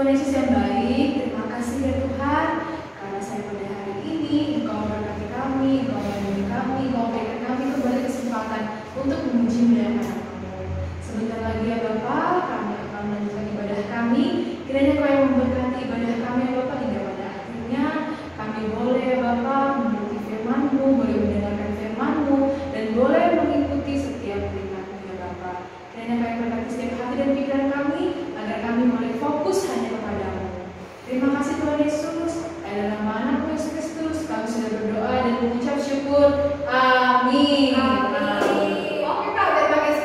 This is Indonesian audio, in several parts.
Tuhan Yesus yang baik, terima kasih ya Tuhan, karena saya pada hari ini Engkau memberkati kami, Engkau melindungi kami, Engkau berikan kami kembali kesempatan untuk memuji memuliakan nama-Mu. Sebentar lagi ya Bapak, kami akan melanjutkan ibadah kami. Kiranya Engkau yang memberkati ibadah kami ya Bapak, hingga pada akhirnya kami boleh ya Bapak menuruti firman-Mu, boleh mendengarkan firman-Mu, dan boleh mengikuti setiap perintah-Mu ya Bapak. Kiranya Engkau yang memberkati setiap hati dan pikiran kami, agar kami boleh fokus hanya kepada-Mu. Terima kasih Tuhan Yesus, dalam nama anak-Mu Yesus Kristus, kami sudah berdoa dan mengucap syukur. Amin. Oke Kak, terima kasih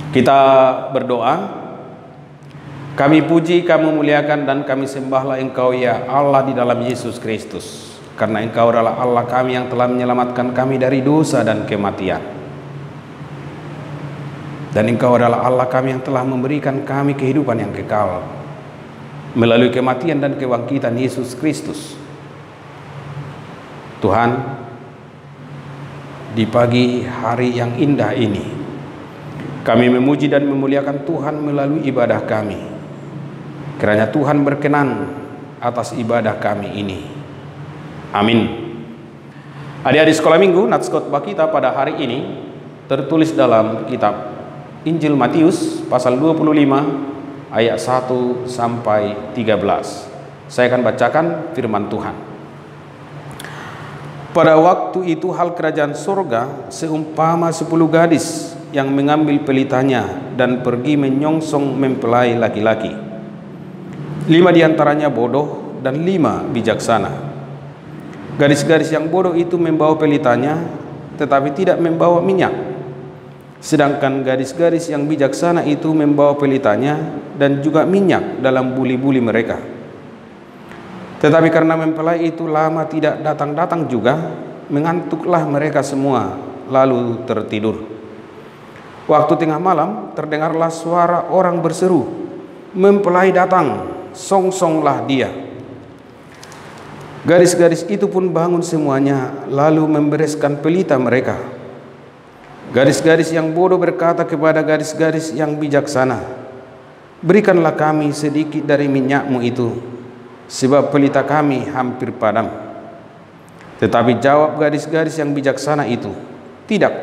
Kita berdoa. Kami puji, kami muliakan, dan kami sembahlah Engkau ya Allah di dalam Yesus Kristus. Karena Engkau adalah Allah kami yang telah menyelamatkan kami dari dosa dan kematian. Dan Engkau adalah Allah kami yang telah memberikan kami kehidupan yang kekal melalui kematian dan kebangkitan Yesus Kristus. Tuhan, di pagi hari yang indah ini, kami memuji dan memuliakan Tuhan melalui ibadah kami. Kiranya Tuhan berkenan atas ibadah kami ini. Amin. Adik-adik sekolah minggu, nats khotbah kita pada hari ini tertulis dalam kitab Injil Matius pasal 25 ayat 1 sampai 13. Saya akan bacakan firman Tuhan. Pada waktu itu hal kerajaan surga seumpama 10 gadis yang mengambil pelitanya dan pergi menyongsong mempelai laki-laki. 5 diantaranya bodoh dan 5 bijaksana. Gadis-gadis yang bodoh itu membawa pelitanya tetapi tidak membawa minyak. Sedangkan gadis-gadis yang bijaksana itu membawa pelitanya dan juga minyak dalam buli-buli mereka. Tetapi karena mempelai itu lama tidak datang-datang juga, mengantuklah mereka semua lalu tertidur. Waktu tengah malam terdengarlah suara orang berseru, "Mempelai datang, songsonglah dia." Gadis-gadis itu pun bangun semuanya lalu membereskan pelita mereka. Gadis-gadis yang bodoh berkata kepada gadis-gadis yang bijaksana, "Berikanlah kami sedikit dari minyakmu itu, sebab pelita kami hampir padam." Tetapi jawab gadis-gadis yang bijaksana itu, "Tidak,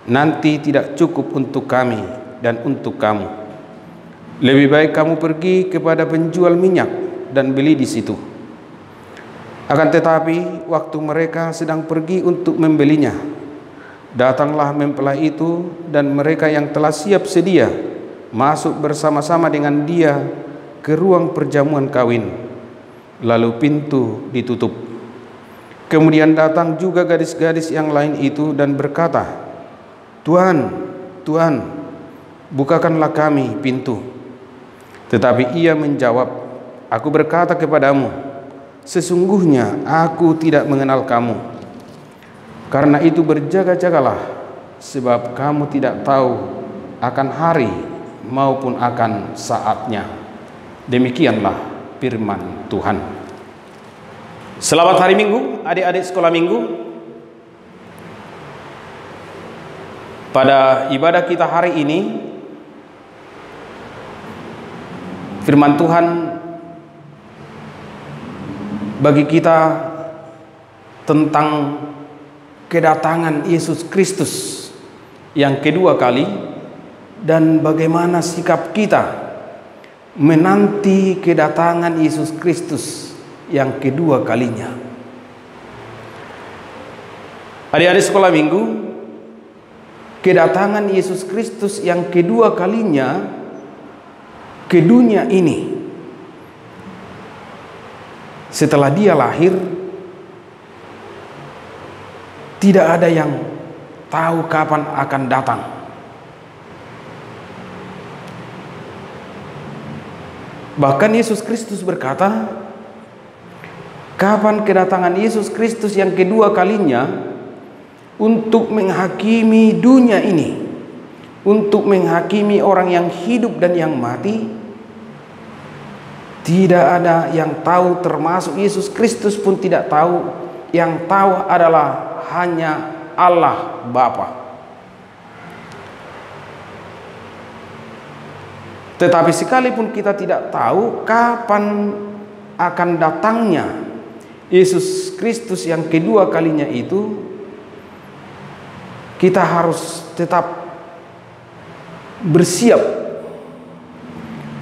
nanti tidak cukup untuk kami dan untuk kamu. Lebih baik kamu pergi kepada penjual minyak dan beli di situ." Akan tetapi waktu mereka sedang pergi untuk membelinya, datanglah mempelai itu dan mereka yang telah siap sedia masuk bersama-sama dengan dia ke ruang perjamuan kawin. Lalu pintu ditutup. Kemudian datang juga gadis-gadis yang lain itu dan berkata, "Tuhan, Tuhan, bukakanlah kami pintu." Tetapi ia menjawab, "Aku berkata kepadamu, sesungguhnya aku tidak mengenal kamu. Karena itu berjaga-jagalah, sebab kamu tidak tahu akan hari maupun akan saatnya." Demikianlah firman Tuhan. Selamat hari Minggu, adik-adik sekolah minggu. Pada ibadah kita hari ini, firman Tuhan bagi kita tentang kedatangan Yesus Kristus yang kedua kali dan bagaimana sikap kita menanti kedatangan Yesus Kristus yang kedua kalinya. Adik-adik sekolah minggu, kedatangan Yesus Kristus yang kedua kalinya ke dunia ini setelah dia lahir, tidak ada yang tahu kapan akan datang. Bahkan Yesus Kristus berkata, kapan kedatangan Yesus Kristus yang kedua kalinya untuk menghakimi dunia ini, untuk menghakimi orang yang hidup dan yang mati. Tidak ada yang tahu, termasuk Yesus Kristus pun tidak tahu. Yang tahu adalah hanya Allah Bapa. Tetapi sekalipun kita tidak tahu kapan akan datangnya Yesus Kristus yang kedua kalinya itu, kita harus tetap bersiap.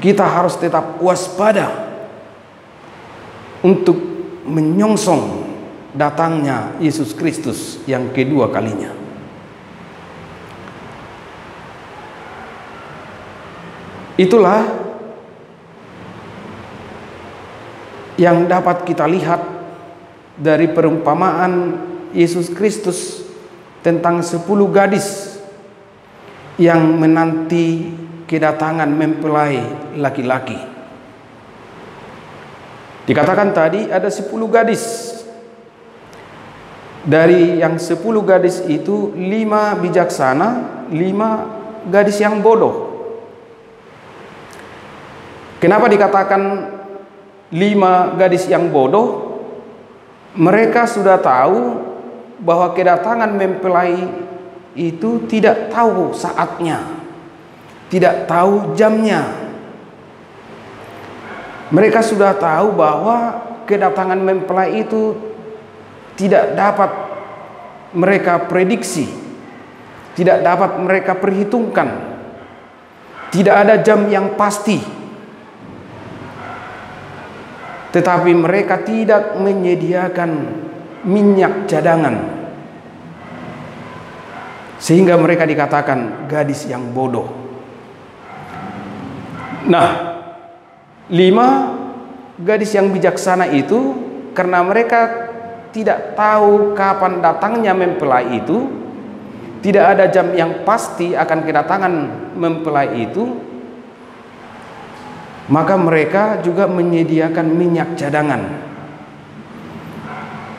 Kita harus tetap waspada untuk menyongsong datangnya Yesus Kristus yang kedua kalinya. Itulah yang dapat kita lihat dari perumpamaan Yesus Kristus tentang 10 gadis yang menanti kedatangan mempelai laki-laki. Dikatakan tadi ada 10 gadis. Dari yang 10 gadis itu 5 bijaksana, 5 gadis yang bodoh. Kenapa dikatakan 5 gadis yang bodoh? Mereka sudah tahu bahwa kedatangan mempelai itu tidak tahu saatnya, tidak tahu jamnya. Mereka sudah tahu bahwa kedatangan mempelai itu tidak dapat mereka prediksi, tidak dapat mereka perhitungkan, tidak ada jam yang pasti. Tetapi mereka tidak menyediakan minyak cadangan, sehingga mereka dikatakan gadis yang bodoh. Nah, 5 gadis yang bijaksana itu, karena mereka tidak tahu kapan datangnya mempelai itu, tidak ada jam yang pasti akan kedatangan mempelai itu, maka mereka juga menyediakan minyak cadangan.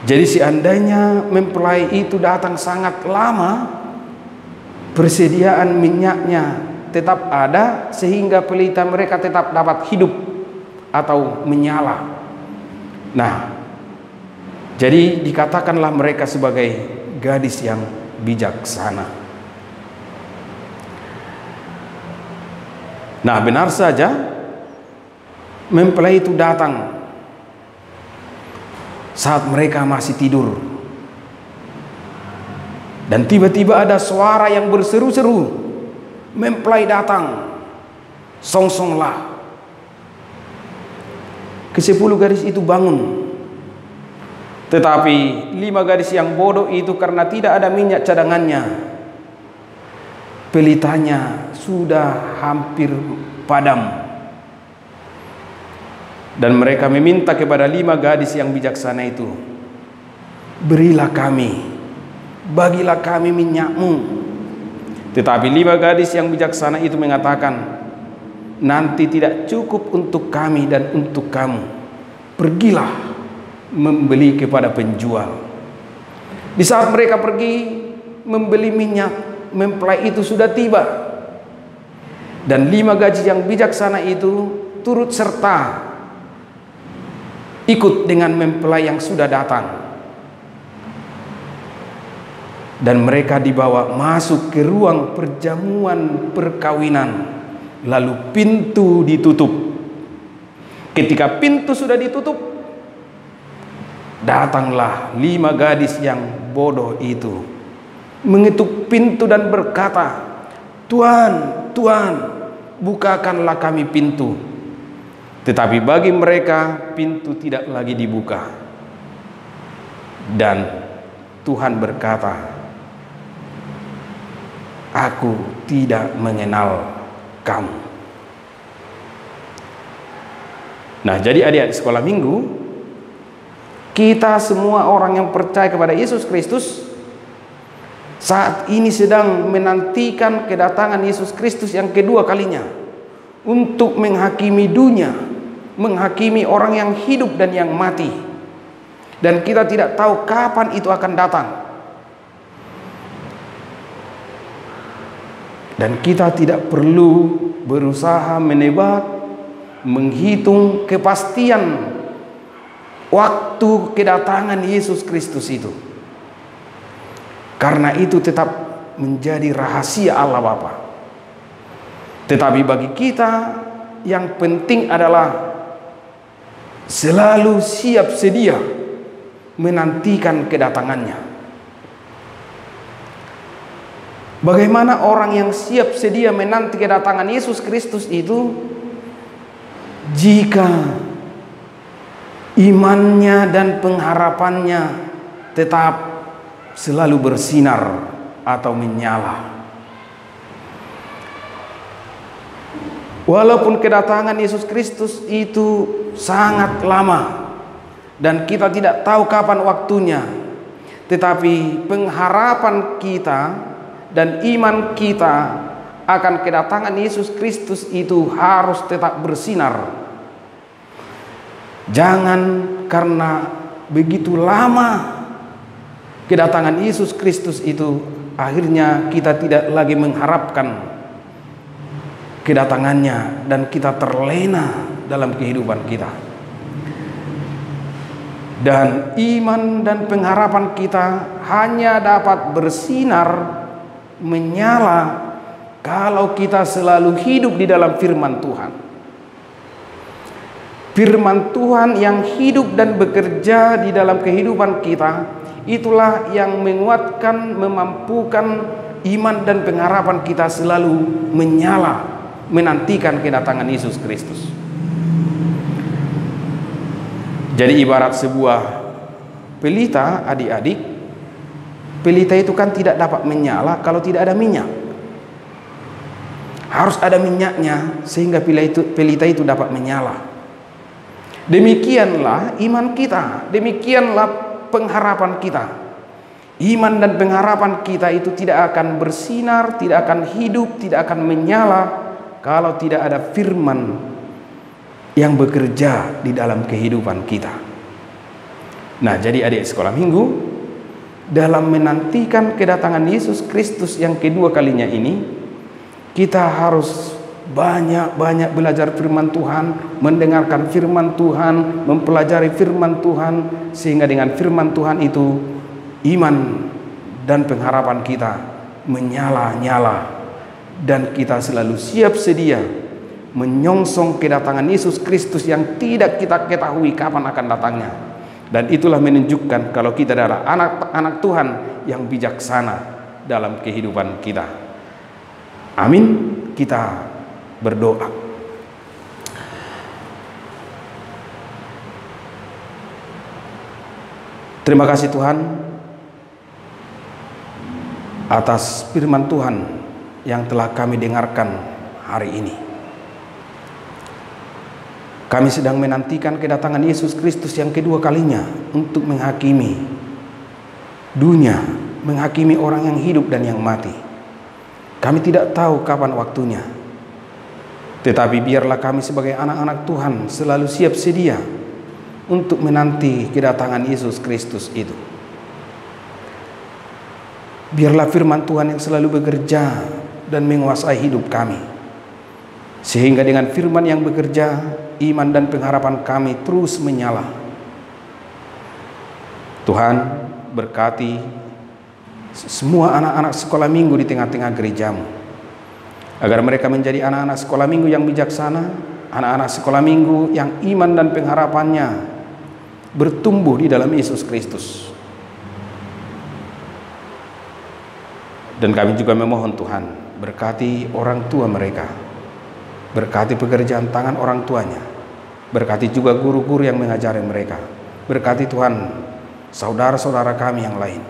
Jadi seandainya mempelai itu datang sangat lama, persediaan minyaknya tetap ada sehingga pelita mereka tetap dapat hidup atau menyala. Nah, jadi dikatakanlah mereka sebagai gadis yang bijaksana. Nah, benar saja mempelai itu datang saat mereka masih tidur. Dan tiba-tiba ada suara yang berseru-seru, mempelai datang, songsonglah. Ke-10 gadis itu bangun. Tetapi 5 gadis yang bodoh itu, karena tidak ada minyak cadangannya, pelitanya sudah hampir padam. Dan mereka meminta kepada 5 gadis yang bijaksana itu, berilah kami, bagilah kami minyakmu. Tetapi 5 gadis yang bijaksana itu mengatakan, nanti tidak cukup untuk kami dan untuk kamu. Pergilah membeli kepada penjual. Di saat mereka pergi membeli minyak, mempelai itu sudah tiba. Dan 5 gadis yang bijaksana itu turut serta ikut dengan mempelai yang sudah datang. Dan mereka dibawa masuk ke ruang perjamuan perkawinan. Lalu pintu ditutup. Ketika pintu sudah ditutup, datanglah 5 gadis yang bodoh itu, mengetuk pintu dan berkata, Tuhan, Tuhan, bukakanlah kami pintu. Tetapi bagi mereka pintu tidak lagi dibuka. Dan Tuhan berkata, aku tidak mengenal kamu. Nah, jadi adik-adik sekolah minggu, kita semua orang yang percaya kepada Yesus Kristus saat ini sedang menantikan kedatangan Yesus Kristus yang kedua kalinya untuk menghakimi dunia, menghakimi orang yang hidup dan yang mati. Dan kita tidak tahu kapan itu akan datang. Dan kita tidak perlu berusaha menebak, menghitung kepastian waktu kedatangan Yesus Kristus itu. Karena itu tetap menjadi rahasia Allah Bapa. Tetapi bagi kita yang penting adalah selalu siap sedia menantikan kedatangannya. Bagaimana orang yang siap sedia menanti kedatangan Yesus Kristus itu jika imannya dan pengharapannya tetap selalu bersinar atau menyala? Walaupun kedatangan Yesus Kristus itu sangat lama dan kita tidak tahu kapan waktunya, tetapi pengharapan kita dan iman kita akan kedatangan Yesus Kristus itu harus tetap bersinar. Jangan karena begitu lama kedatangan Yesus Kristus itu, akhirnya kita tidak lagi mengharapkan kedatangannya dan kita terlena dalam kehidupan kita. Dan iman dan pengharapan kita hanya dapat bersinar, menyala, kalau kita selalu hidup di dalam firman Tuhan. Firman Tuhan yang hidup dan bekerja di dalam kehidupan kita, itulah yang menguatkan, memampukan iman dan pengharapan kita selalu menyala, menantikan kedatangan Yesus Kristus. Jadi ibarat sebuah pelita, adik-adik, pelita itu kan tidak dapat menyala kalau tidak ada minyak. Harus ada minyaknya sehingga pelita itu dapat menyala. Demikianlah iman kita, demikianlah pengharapan kita. Iman dan pengharapan kita itu tidak akan bersinar, tidak akan hidup, tidak akan menyala kalau tidak ada firman yang bekerja di dalam kehidupan kita. Nah, jadi adik sekolah minggu, dalam menantikan kedatangan Yesus Kristus yang kedua kalinya ini, kita harus banyak-banyak belajar firman Tuhan, mendengarkan firman Tuhan, mempelajari firman Tuhan, sehingga dengan firman Tuhan itu iman dan pengharapan kita menyala-nyala dan kita selalu siap sedia menyongsong kedatangan Yesus Kristus yang tidak kita ketahui kapan akan datangnya. Dan itulah menunjukkan kalau kita adalah anak-anak Tuhan yang bijaksana dalam kehidupan kita. Amin. Kita berdoa. Terima kasih Tuhan atas firman Tuhan yang telah kami dengarkan hari ini. Kami sedang menantikan kedatangan Yesus Kristus yang kedua kalinya untuk menghakimi dunia, menghakimi orang yang hidup dan yang mati. Kami tidak tahu kapan waktunya, tetapi biarlah kami sebagai anak-anak Tuhan selalu siap sedia untuk menanti kedatangan Yesus Kristus itu. Biarlah firman Tuhan yang selalu bekerja dan menguasai hidup kami, sehingga dengan firman yang bekerja, iman dan pengharapan kami terus menyala. Tuhan berkati semua anak-anak sekolah minggu di tengah-tengah gerejamu, agar mereka menjadi anak-anak sekolah minggu yang bijaksana, anak-anak sekolah minggu yang iman dan pengharapannya bertumbuh di dalam Yesus Kristus. Dan kami juga memohon Tuhan, berkati orang tua mereka, berkati pekerjaan tangan orang tuanya, berkati juga guru-guru yang mengajari mereka, berkati Tuhan saudara-saudara kami yang lain,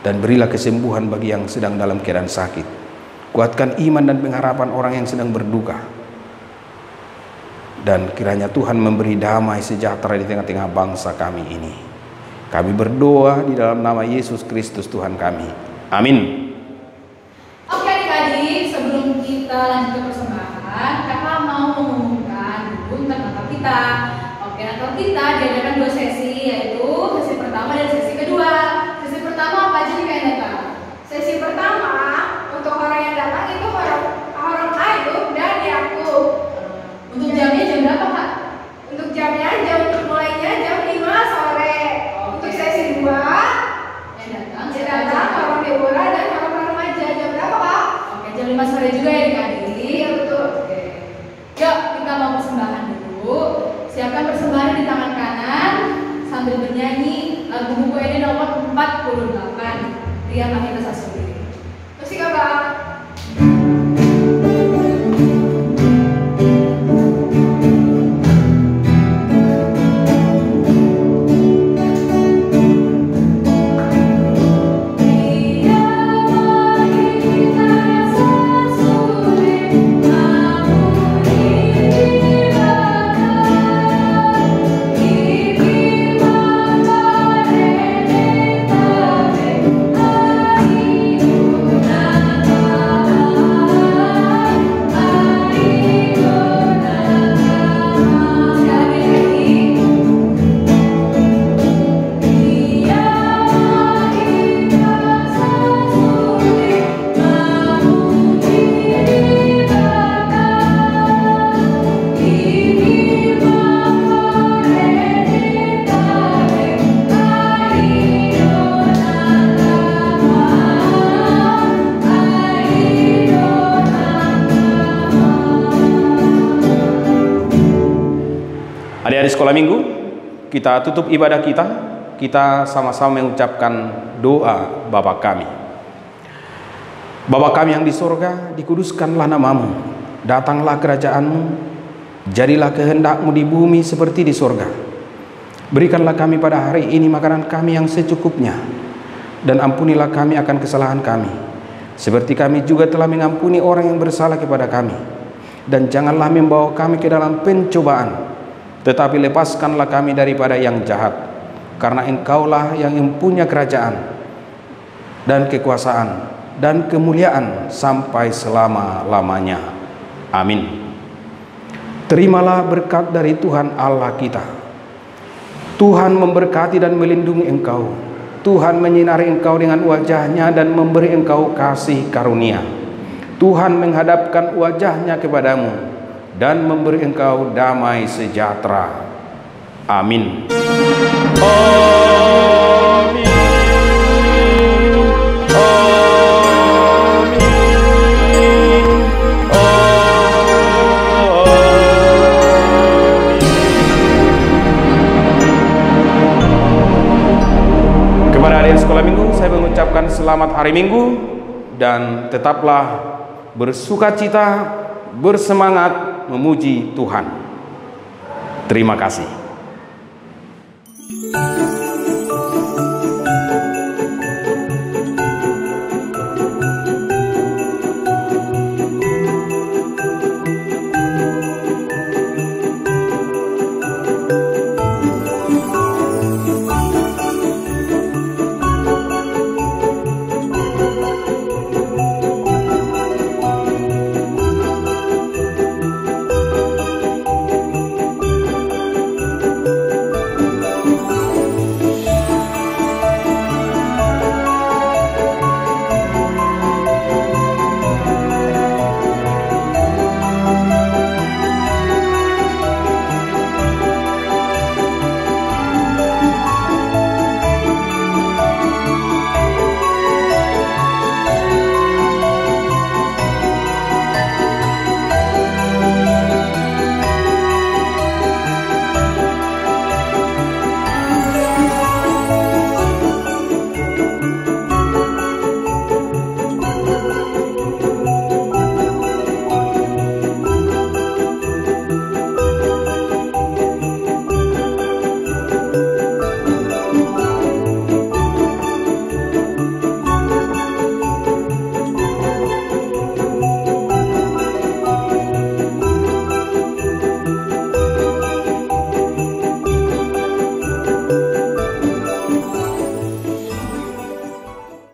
dan berilah kesembuhan bagi yang sedang dalam keadaan sakit. Kuatkan iman dan pengharapan orang yang sedang berduka, dan kiranya Tuhan memberi damai sejahtera di tengah-tengah bangsa kami ini. Kami berdoa di dalam nama Yesus Kristus Tuhan kami. Amin. Oke adik-adik, sebelum kita lanjut ke persembahan, kakak mau mengumumkan dulu tentang Natal kita. Oke, Natal kita diadakan 2 sesi, yaitu sesi pertama dan sesi kedua. Sesi pertama apa aja nih Kak Neta? Sesi pertama untuk orang yang datang itu orang Ayub dan Yakub. Untuk jamnya jam berapa Kak? Untuk jamnya mulainya jam 5 sore. Untuk sesi 2 yang datang orang dewasa dan orang remaja. Jam berapa Pak? Oke, jam 5 sore juga ya adik-adik. Iya betul. Oke. Yuk kita mau persembahan dulu. Siapkan persembahan di tangan kanan sambil bernyanyi lagu buku ini nomor 48. Ria Mahita Sasuri. Musik apa? Thank you. Adik-adik sekolah minggu, kita tutup ibadah kita sama-sama mengucapkan doa Bapa kami. Bapa kami yang di sorga, dikuduskanlah namamu, datanglah kerajaanmu, jadilah kehendakmu di bumi seperti di sorga. Berikanlah kami pada hari ini makanan kami yang secukupnya, dan ampunilah kami akan kesalahan kami, seperti kami juga telah mengampuni orang yang bersalah kepada kami. Dan janganlah membawa kami ke dalam pencobaan, tetapi lepaskanlah kami daripada yang jahat, karena Engkaulah yang mempunyai kerajaan dan kekuasaan dan kemuliaan sampai selama-lamanya. Amin. Terimalah berkat dari Tuhan Allah kita. Tuhan memberkati dan melindungi engkau. Tuhan menyinari engkau dengan wajah-Nya dan memberi engkau kasih karunia. Tuhan menghadapkan wajah-Nya kepadamu dan memberi engkau damai sejahtera. Amin. Amin. Amin. Kepada adik sekolah minggu, saya mengucapkan selamat hari Minggu dan tetaplah bersukacita, bersemangat memuji Tuhan. Terima kasih.